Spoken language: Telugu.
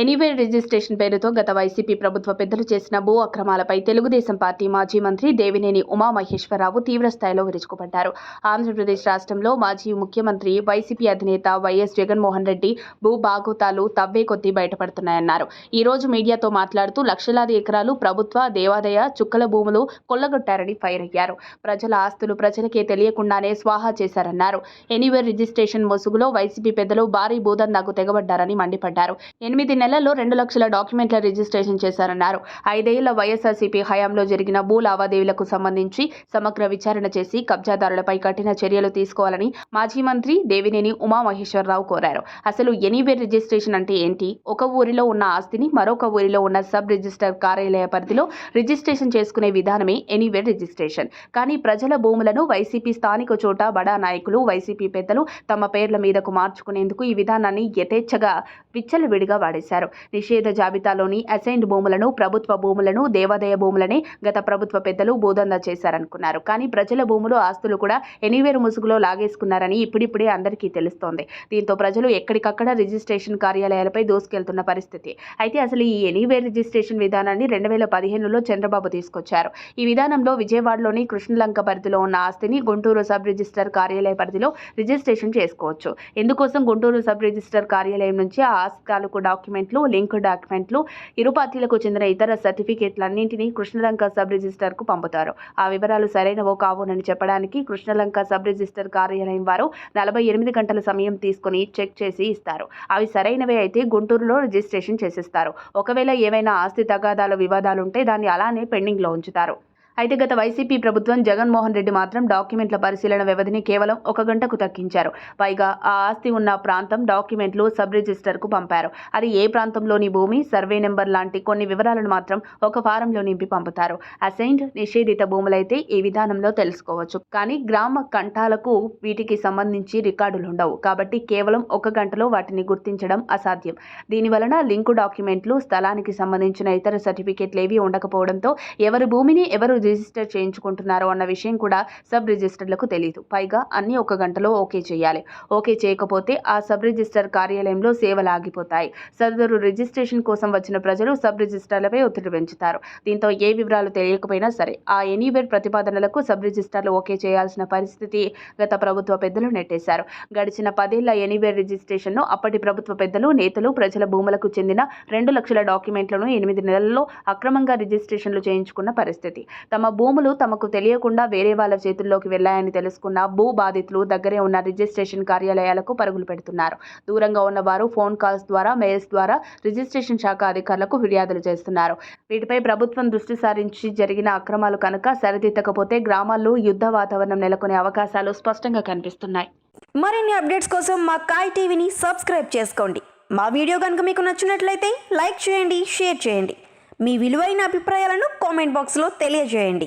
ఎనీవేర్ రిజిస్ట్రేషన్ పేరుతో గత వైసీపీ ప్రభుత్వ పెద్దలు చేసిన భూ అక్రమాలపై తెలుగుదేశం పార్టీ మాజీ మంత్రి దేవినేని ఉమామహేశ్వరరావు తీవ్రస్థాయిలో విరుచుకుపడ్డారు. ఆంధ్రప్రదేశ్ రాష్ట్రంలో మాజీ ముఖ్యమంత్రి వైసీపీ అధినేత వైఎస్ జగన్మోహన్ రెడ్డి భూ బాగోతాలు తవ్వే కొద్దీ బయటపడుతున్నాయన్నారు. ఈ రోజు మీడియాతో మాట్లాడుతూ లక్షలాది ఎకరాలు ప్రభుత్వ, దేవాదాయ, చుక్కల భూములు కొల్లగొట్టారని ఫైర్ అయ్యారు. ప్రజల ఆస్తులు ప్రజలకే తెలియకుండానే స్వాహా చేశారన్నారు. ఎనీవేర్ రిజిస్ట్రేషన్ ముసుగులో వైసీపీ పెద్దలు భారీ భూదందాకు తెగబడ్డారని మండిపడ్డారు. 8 నెలల్లో 2 లక్షల డాక్యుమెంట్ల రిజిస్ట్రేషన్ చేశారన్నారు. 5 ఏళ్ల వైఎస్ఆర్సీపీ హయాంలో జరిగిన భూ లావాదేవీలకు సంబంధించి సమగ్ర విచారణ చేసి కబ్జాదారులపై కఠిన చర్యలు తీసుకోవాలని మాజీ మంత్రి దేవినేని ఉమామహేశ్వరరావు కోరారు. అసలు ఎనీవేర్ రిజిస్ట్రేషన్ అంటే ఏంటి? ఒక ఊరిలో ఉన్న ఆస్తిని మరొక ఊరిలో ఉన్న సబ్ రిజిస్టర్ కార్యాలయ పరిధిలో రిజిస్ట్రేషన్ చేసుకునే విధానమే ఎనీవేర్ రిజిస్ట్రేషన్. కానీ ప్రజల భూములను వైసీపీ స్థానిక చోట బడా నాయకులు, వైసీపీ పెద్దలు తమ పేర్ల మీదకు మార్చుకునేందుకు ఈ విధానాన్ని యథేచ్ఛగా విచ్చలవిడిగా వాడేశారు. నిషేధ జాబితాలోని అసైన్డ్ భూములను, ప్రభుత్వ భూములను, దేవాదాయ భూములనే గత ప్రభుత్వ పెద్దలు భూదందా చేశారనుకున్నారు. కానీ ప్రజల భూములు, ఆస్తులు కూడా ఎనీవేర్ ముసుగులో లాగేసుకున్నారని ఇప్పుడిప్పుడే అందరికీ తెలుస్తోంది. దీంతో ప్రజలు ఎక్కడికక్కడ రిజిస్ట్రేషన్ కార్యాలయాలపై దూసుకెళ్తున్న పరిస్థితి. అయితే అసలు ఈ ఎనీవేర్ రిజిస్ట్రేషన్ విధానాన్ని 2015లో చంద్రబాబు తీసుకొచ్చారు. ఈ విధానంలో విజయవాడలోని కృష్ణలంక పరిధిలో ఉన్న ఆస్తిని గుంటూరు సబ్ రిజిస్టర్ కార్యాలయ పరిధిలో రిజిస్ట్రేషన్ చేసుకోవచ్చు. ఇందుకోసం గుంటూరు సబ్ రిజిస్టర్ కార్యాలయం నుంచి ఆ ఆస్తి తాలూకు డాక్యుమెంట్లు, లింక్ డాక్యుమెంట్లు, ఇరు పార్టీలకు చెందిన ఇతర సర్టిఫికేట్లన్నింటినీ కృష్ణలంక సబ్ రిజిస్టర్కు పంపుతారు. ఆ వివరాలు సరైనవో కావోనని చెప్పడానికి కృష్ణలంక సబ్ రిజిస్టర్ కార్యాలయం వారు 48 గంటల సమయం తీసుకుని చెక్ చేసి ఇస్తారు. అవి సరైనవే అయితే గుంటూరులో రిజిస్ట్రేషన్ చేసిస్తారు. ఒకవేళ ఏవైనా ఆస్తి తగాదాల వివాదాలుంటే దాన్ని అలానే పెండింగ్లో ఉంచుతారు. అయితే గత వైసీపీ ప్రభుత్వం జగన్మోహన్ రెడ్డి మాత్రం డాక్యుమెంట్ల పరిశీలన వ్యవధిని కేవలం 1 గంటకు తగ్గించారు. పైగా ఆ ఆస్తి ఉన్న ప్రాంతం డాక్యుమెంట్లు సబ్ రిజిస్టర్కు పంపారు. అది ఏ ప్రాంతంలోని భూమి, సర్వే నెంబర్ లాంటి కొన్ని వివరాలను మాత్రం ఒక ఫారంలో నింపి పంపుతారు. అసైన్డ్, నిషేధిత భూములైతే ఈ విధానంలో తెలుసుకోవచ్చు. కానీ గ్రామ కంఠాలకు వీటికి సంబంధించి రికార్డులుండవు. కాబట్టి కేవలం 1 గంటలో వాటిని గుర్తించడం అసాధ్యం. దీనివలన లింకు డాక్యుమెంట్లు, స్థలానికి సంబంధించిన ఇతర సర్టిఫికేట్లు ఏవీ ఉండకపోవడంతో ఎవరి భూమిని ఎవరు రిజిస్టర్ చేయించుకుంటున్నారో అన్న విషయం కూడా సబ్ రిజిస్టర్లకు తెలియదు. పైగా అన్ని 1 గంటలో ఓకే చేయాలి. ఓకే చేయకపోతే ఆ సబ్ రిజిస్టర్ కార్యాలయంలో సేవలు ఆగిపోతాయి. సదరు రిజిస్ట్రేషన్ కోసం వచ్చిన ప్రజలు సబ్ రిజిస్టర్లపై ఒత్తిడి పెంచుతారు. దీంతో ఏ వివరాలు తెలియకపోయినా సరే ఆ ఎనీవేర్ ప్రతిపాదనలకు సబ్ రిజిస్టర్లు ఓకే చేయాల్సిన పరిస్థితి గత ప్రభుత్వ పెద్దలు నెట్టేశారు. గడిచిన 10 ఏళ్ల ఎనీవేర్ రిజిస్ట్రేషన్ను అప్పటి ప్రభుత్వ పెద్దలు, నేతలు ప్రజల భూములకు చెందిన 2 లక్షల డాక్యుమెంట్లను 8 నెలల్లో అక్రమంగా రిజిస్ట్రేషన్లు చేయించుకున్న పరిస్థితి. తమ భూములు తమకు తెలియకుండా వేరే వాళ్ళ చేతుల్లోకి వెళ్లాయని తెలుసుకున్న భూ బాధితులు దగ్గరే ఉన్న రిజిస్ట్రేషన్ కార్యాలయాలకు పరుగులు పెడుతున్నారు. దూరంగా ఉన్నవారు ఫోన్ కాల్స్ ద్వారా, మెయిల్స్ ద్వారా రిజిస్ట్రేషన్ శాఖ అధికారులకు ఫిర్యాదులు చేస్తున్నారు. వీటిపై ప్రభుత్వం దృష్టి సారించి జరిగిన అక్రమాలు కనుక సరిదిద్దకపోతే గ్రామాల్లో యుద్ధ వాతావరణం నెలకొనే అవకాశాలు స్పష్టంగా కనిపిస్తున్నాయి. మరిన్ని అప్డేట్స్ కోసం మా కాయ్ టీవీని సబ్స్క్రైబ్ చేసుకోండి. మా వీడియో కనుక మీకు నచ్చినట్లయితే లైక్ చేయండి, షేర్ చేయండి. మీ విలువైన అభిప్రాయాలను కామెంట్ బాక్స్లో తెలియజేయండి.